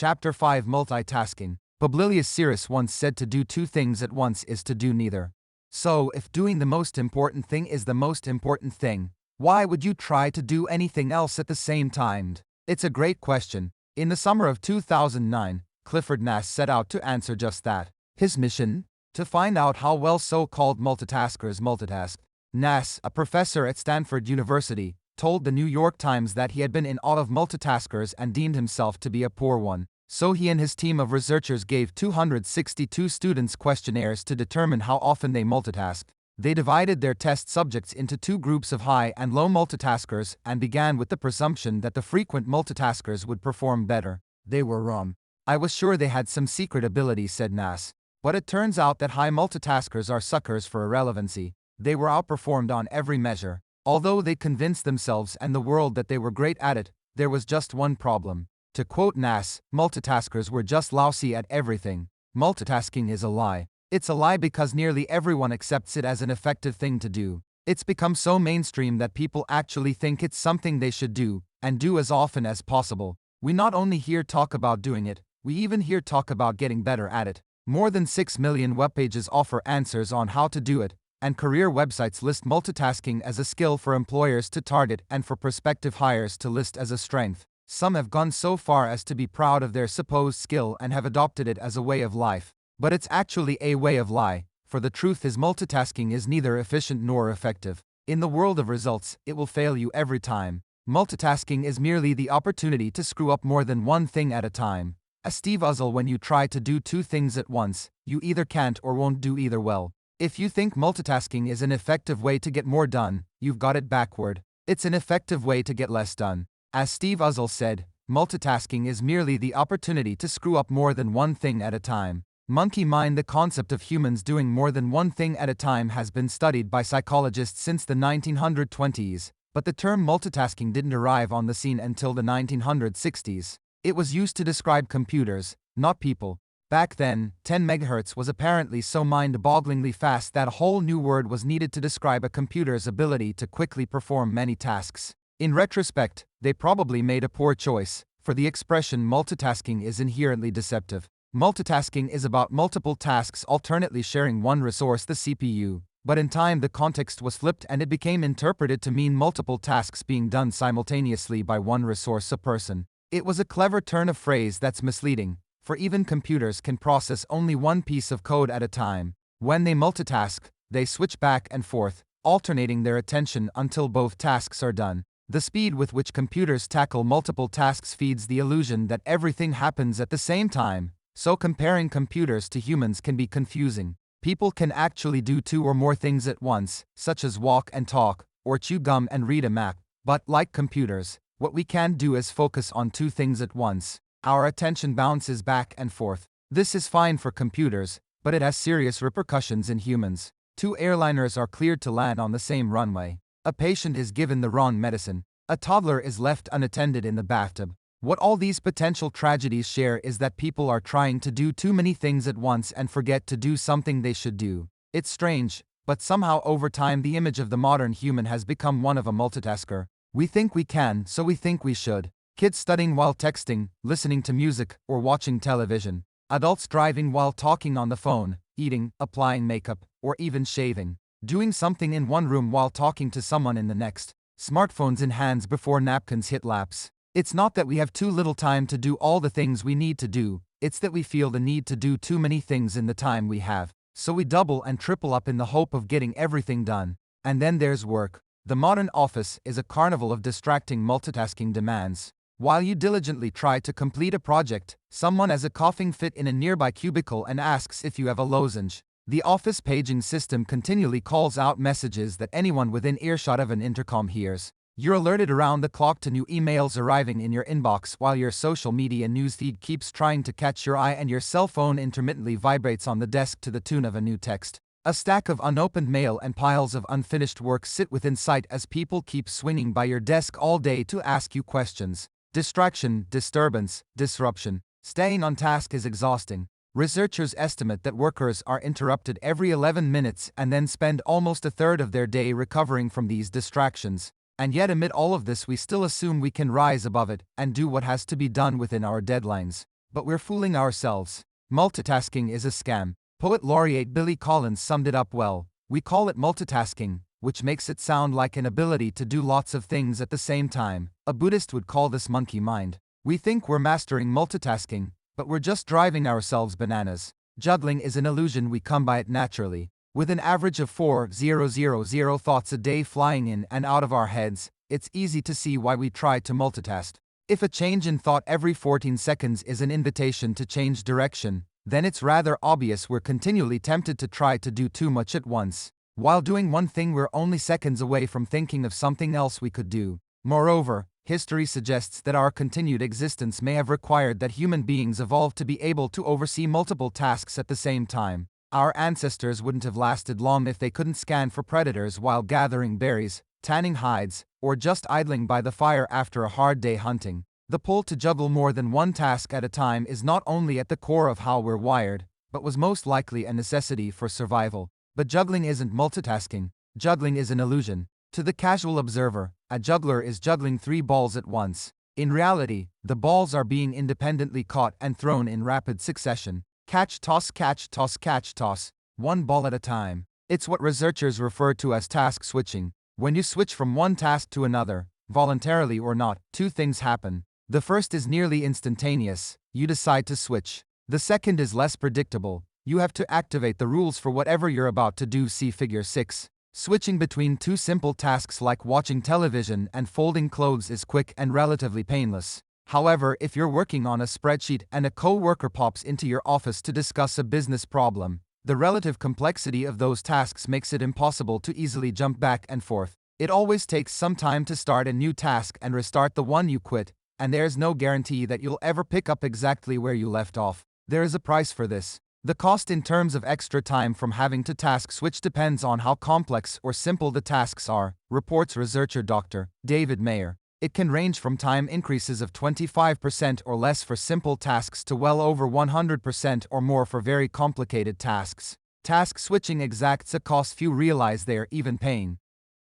Chapter 5 Multitasking. Publilius Syrus once said to do two things at once is to do neither. So, if doing the most important thing is the most important thing, why would you try to do anything else at the same time? It's a great question. In the summer of 2009, Clifford Nass set out to answer just that. His mission? To find out how well so-called multitaskers multitask. Nass, a professor at Stanford University, told the New York Times that he had been in awe of multitaskers and deemed himself to be a poor one. So he and his team of researchers gave 262 students questionnaires to determine how often they multitasked. They divided their test subjects into two groups of high and low multitaskers and began with the presumption that the frequent multitaskers would perform better. They were wrong. I was sure they had some secret ability, said Nass. But it turns out that high multitaskers are suckers for irrelevancy. They were outperformed on every measure. Although they convinced themselves and the world that they were great at it, there was just one problem. To quote Nass, multitaskers were just lousy at everything. Multitasking is a lie. It's a lie because nearly everyone accepts it as an effective thing to do. It's become so mainstream that people actually think it's something they should do, and do as often as possible. We not only hear talk about doing it, we even hear talk about getting better at it. More than 6 million web pages offer answers on how to do it, and career websites list multitasking as a skill for employers to target and for prospective hires to list as a strength. Some have gone so far as to be proud of their supposed skill and have adopted it as a way of life. But it's actually a way of lie, for the truth is multitasking is neither efficient nor effective. In the world of results, it will fail you every time. Multitasking is merely the opportunity to screw up more than one thing at a time. As Steve Uzzell, when you try to do two things at once, you either can't or won't do either well. If you think multitasking is an effective way to get more done, you've got it backward. It's an effective way to get less done. As Steve Uzzell said, multitasking is merely the opportunity to screw up more than one thing at a time. Monkey mind. The concept of humans doing more than one thing at a time has been studied by psychologists since the 1920s, but the term multitasking didn't arrive on the scene until the 1960s. It was used to describe computers, not people. Back then, 10 MHz was apparently so mind-bogglingly fast that a whole new word was needed to describe a computer's ability to quickly perform many tasks. In retrospect, they probably made a poor choice, for the expression multitasking is inherently deceptive. Multitasking is about multiple tasks alternately sharing one resource, the CPU, but in time the context was flipped and it became interpreted to mean multiple tasks being done simultaneously by one resource, a person. It was a clever turn of phrase that's misleading, for even computers can process only one piece of code at a time. When they multitask, they switch back and forth, alternating their attention until both tasks are done. The speed with which computers tackle multiple tasks feeds the illusion that everything happens at the same time, so comparing computers to humans can be confusing. People can actually do two or more things at once, such as walk and talk, or chew gum and read a map. But, like computers, what we can't do is focus on two things at once. Our attention bounces back and forth. This is fine for computers, but it has serious repercussions in humans. Two airliners are cleared to land on the same runway. A patient is given the wrong medicine. A toddler is left unattended in the bathtub. What all these potential tragedies share is that people are trying to do too many things at once and forget to do something they should do. It's strange, but somehow over time the image of the modern human has become one of a multitasker. We think we can, so we think we should. Kids studying while texting, listening to music, or watching television. Adults driving while talking on the phone, eating, applying makeup, or even shaving. Doing something in one room while talking to someone in the next. Smartphones in hands before napkins hit laps. It's not that we have too little time to do all the things we need to do, it's that we feel the need to do too many things in the time we have. So we double and triple up in the hope of getting everything done. And then there's work. The modern office is a carnival of distracting multitasking demands. While you diligently try to complete a project, someone has a coughing fit in a nearby cubicle and asks if you have a lozenge. The office paging system continually calls out messages that anyone within earshot of an intercom hears. You're alerted around the clock to new emails arriving in your inbox while your social media newsfeed keeps trying to catch your eye and your cell phone intermittently vibrates on the desk to the tune of a new text. A stack of unopened mail and piles of unfinished work sit within sight as people keep swinging by your desk all day to ask you questions. Distraction, disturbance, disruption. Staying on task is exhausting. Researchers estimate that workers are interrupted every 11 minutes and then spend almost a third of their day recovering from these distractions. And yet amid all of this we still assume we can rise above it and do what has to be done within our deadlines. but we're fooling ourselves. Multitasking is a scam. Poet laureate Billy Collins summed it up well. We call it multitasking, which makes it sound like an ability to do lots of things at the same time. A Buddhist would call this monkey mind. We think we're mastering multitasking, but we're just driving ourselves bananas. Juggling is an illusion we come by it naturally. With an average of 4,000 thoughts a day flying in and out of our heads, it's easy to see why we try to multitask. If a change in thought every 14 seconds is an invitation to change direction, then it's rather obvious we're continually tempted to try to do too much at once. While doing one thing, we're only seconds away from thinking of something else we could do. Moreover, history suggests that our continued existence may have required that human beings evolved to be able to oversee multiple tasks at the same time. Our ancestors wouldn't have lasted long if they couldn't scan for predators while gathering berries, tanning hides, or just idling by the fire after a hard day hunting. The pull to juggle more than one task at a time is not only at the core of how we're wired, but was most likely a necessity for survival. But juggling isn't multitasking. Juggling is an illusion. To the casual observer, a juggler is juggling 3 balls at once. In reality, the balls are being independently caught and thrown in rapid succession. Catch, toss, catch, toss, catch, toss. 1 ball at a time. It's what researchers refer to as task switching. When you switch from one task to another, voluntarily or not, 2 things happen. The first is nearly instantaneous. You decide to switch. The second is less predictable. You have to activate the rules for whatever you're about to do. See Figure 6. Switching between 2 simple tasks like watching television and folding clothes is quick and relatively painless. However, if you're working on a spreadsheet and a co-worker pops into your office to discuss a business problem, the relative complexity of those tasks makes it impossible to easily jump back and forth. It always takes some time to start a new task and restart the one you quit, and there's no guarantee that you'll ever pick up exactly where you left off. There is a price for this. The cost in terms of extra time from having to task switch depends on how complex or simple the tasks are, reports researcher Dr. David Mayer. It can range from time increases of 25% or less for simple tasks to well over 100% or more for very complicated tasks. Task switching exacts a cost few realize they are even paying.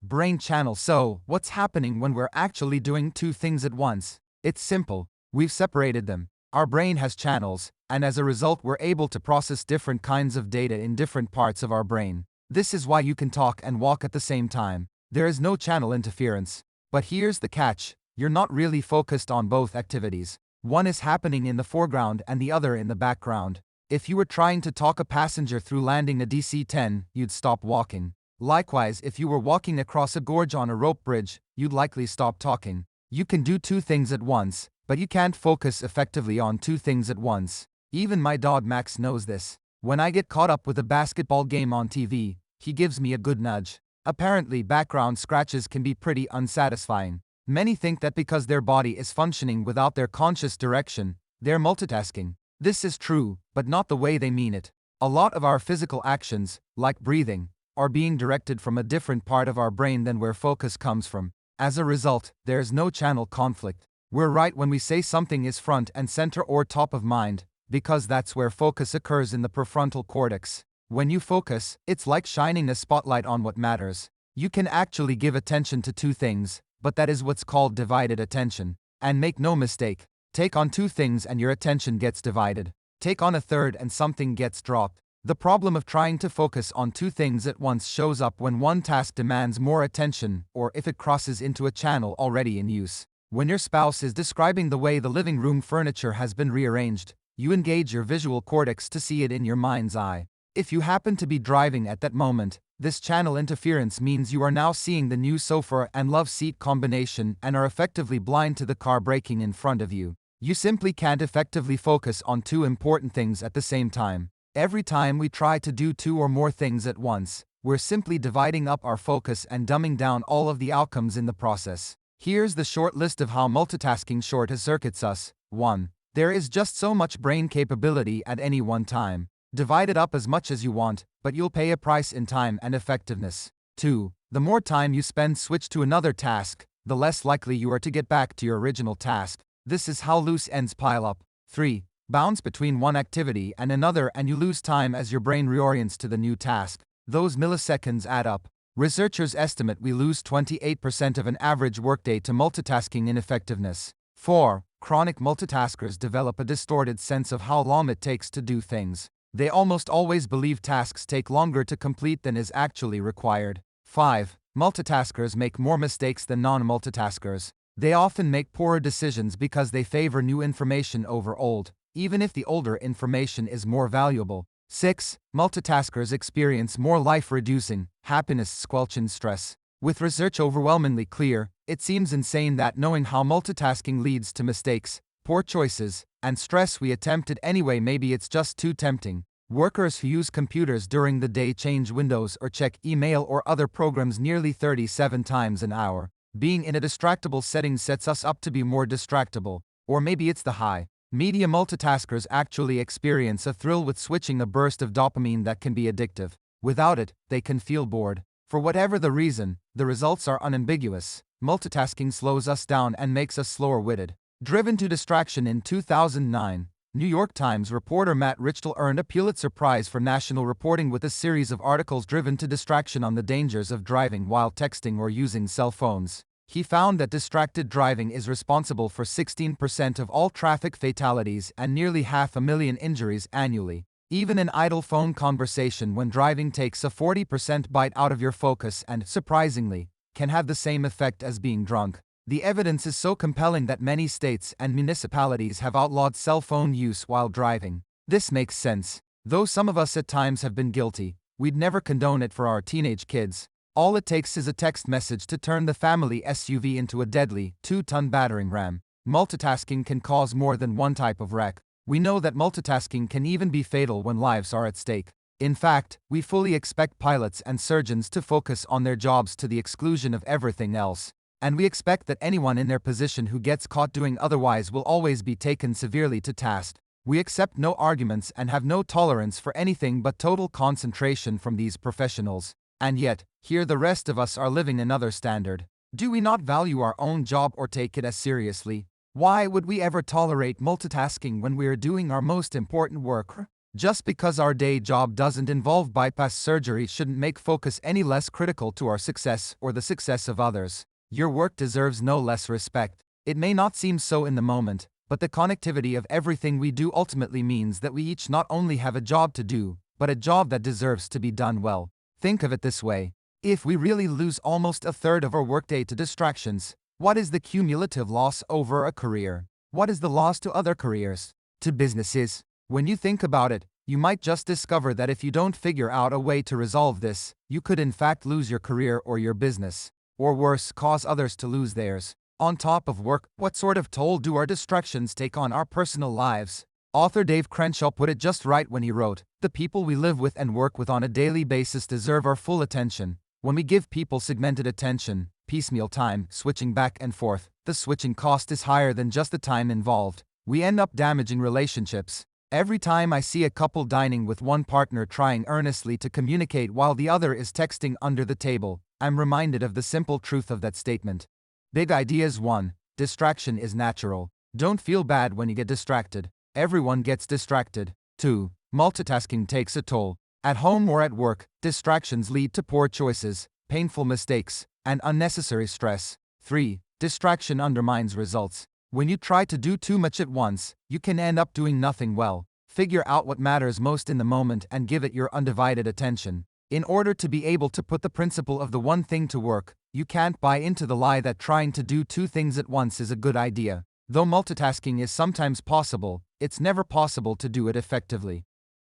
Brain channel. So, what's happening when we're actually doing 2 things at once? It's simple. We've separated them. Our brain has channels, and as a result we're able to process different kinds of data in different parts of our brain. This is why you can talk and walk at the same time. There is no channel interference. But here's the catch. You're not really focused on both activities. One is happening in the foreground and the other in the background. If you were trying to talk a passenger through landing a DC-10, you'd stop walking. Likewise, if you were walking across a gorge on a rope bridge, you'd likely stop talking. You can do 2 things at once, but you can't focus effectively on 2 things at once. Even my dog Max knows this. When I get caught up with a basketball game on TV, he gives me a good nudge. Apparently, background scratches can be pretty unsatisfying. Many think that because their body is functioning without their conscious direction, they're multitasking. This is true, but not the way they mean it. A lot of our physical actions, like breathing, are being directed from a different part of our brain than where focus comes from. As a result, there's no channel conflict. We're right when we say something is front and center or top of mind, because that's where focus occurs in the prefrontal cortex. When you focus, it's like shining a spotlight on what matters. You can actually give attention to 2 things, but that is what's called divided attention. And make no mistake, take on 2 things and your attention gets divided. Take on a third and something gets dropped. The problem of trying to focus on 2 things at once shows up when one task demands more attention or if it crosses into a channel already in use. When your spouse is describing the way the living room furniture has been rearranged, you engage your visual cortex to see it in your mind's eye. If you happen to be driving at that moment, this channel interference means you are now seeing the new sofa and love seat combination and are effectively blind to the car braking in front of you. You simply can't effectively focus on 2 important things at the same time. Every time we try to do 2 or more things at once, we're simply dividing up our focus and dumbing down all of the outcomes in the process. Here's the short list of how multitasking short-circuits us. 1. There is just so much brain capability at any one time. Divide it up as much as you want, but you'll pay a price in time and effectiveness. 2. The more time you spend switch to another task, the less likely you are to get back to your original task. This is how loose ends pile up. 3. Bounce between one activity and another and you lose time as your brain reorients to the new task. Those milliseconds add up. Researchers estimate we lose 28% of an average workday to multitasking ineffectiveness. 4. Chronic multitaskers develop a distorted sense of how long it takes to do things. They almost always believe tasks take longer to complete than is actually required. 5. Multitaskers make more mistakes than non-multitaskers. They often make poorer decisions because they favor new information over old, even if the older information is more valuable. 6. Multitaskers experience more life-reducing, happiness-squelching stress. With research overwhelmingly clear, it seems insane that knowing how multitasking leads to mistakes, poor choices, and stress we attempt it anyway. Maybe it's just too tempting. Workers who use computers during the day change windows or check email or other programs nearly 37 times an hour. Being in a distractible setting sets us up to be more distractible. Or maybe it's the high. Media multitaskers actually experience a thrill with switching, a burst of dopamine that can be addictive. Without it, they can feel bored. For whatever the reason, the results are unambiguous. Multitasking slows us down and makes us slower-witted. Driven to distraction. In 2009, New York Times reporter Matt Richtel earned a Pulitzer Prize for national reporting with a series of articles driven to distraction on the dangers of driving while texting or using cell phones. He found that distracted driving is responsible for 16% of all traffic fatalities and nearly 500,000 injuries annually. Even an idle phone conversation when driving takes a 40% bite out of your focus and, surprisingly, can have the same effect as being drunk. The evidence is so compelling that many states and municipalities have outlawed cell phone use while driving. This makes sense. Though some of us at times have been guilty, we'd never condone it for our teenage kids. All it takes is a text message to turn the family SUV into a deadly, 2-ton battering ram. Multitasking can cause more than one type of wreck. We know that multitasking can even be fatal when lives are at stake. In fact, we fully expect pilots and surgeons to focus on their jobs to the exclusion of everything else. And we expect that anyone in their position who gets caught doing otherwise will always be taken severely to task. We accept no arguments and have no tolerance for anything but total concentration from these professionals. And yet, here the rest of us are living another standard. Do we not value our own job or take it as seriously? Why would we ever tolerate multitasking when we are doing our most important work? Just because our day job doesn't involve bypass surgery shouldn't make focus any less critical to our success or the success of others. Your work deserves no less respect. It may not seem so in the moment, but the connectivity of everything we do ultimately means that we each not only have a job to do, but a job that deserves to be done well. Think of it this way. If we really lose almost a third of our workday to distractions, what is the cumulative loss over a career? What is the loss to other careers? To businesses? When you think about it, you might just discover that if you don't figure out a way to resolve this, you could in fact lose your career or your business. Or worse, cause others to lose theirs. On top of work, what sort of toll do our distractions take on our personal lives? Author Dave Crenshaw put it just right when he wrote, "The people we live with and work with on a daily basis deserve our full attention. When we give people segmented attention, piecemeal time, switching back and forth, the switching cost is higher than just the time involved. We end up damaging relationships." Every time I see a couple dining with one partner trying earnestly to communicate while the other is texting under the table, I'm reminded of the simple truth of that statement. Big ideas. 1. Distraction is natural. Don't feel bad when you get distracted. Everyone gets distracted. 2. Multitasking takes a toll. At home or at work, distractions lead to poor choices, painful mistakes, and unnecessary stress. 3. Distraction undermines results. When you try to do too much at once, you can end up doing nothing well. Figure out what matters most in the moment and give it your undivided attention. In order to be able to put the principle of the one thing to work, you can't buy into the lie that trying to do two things at once is a good idea. Though multitasking is sometimes possible, it's never possible to do it effectively.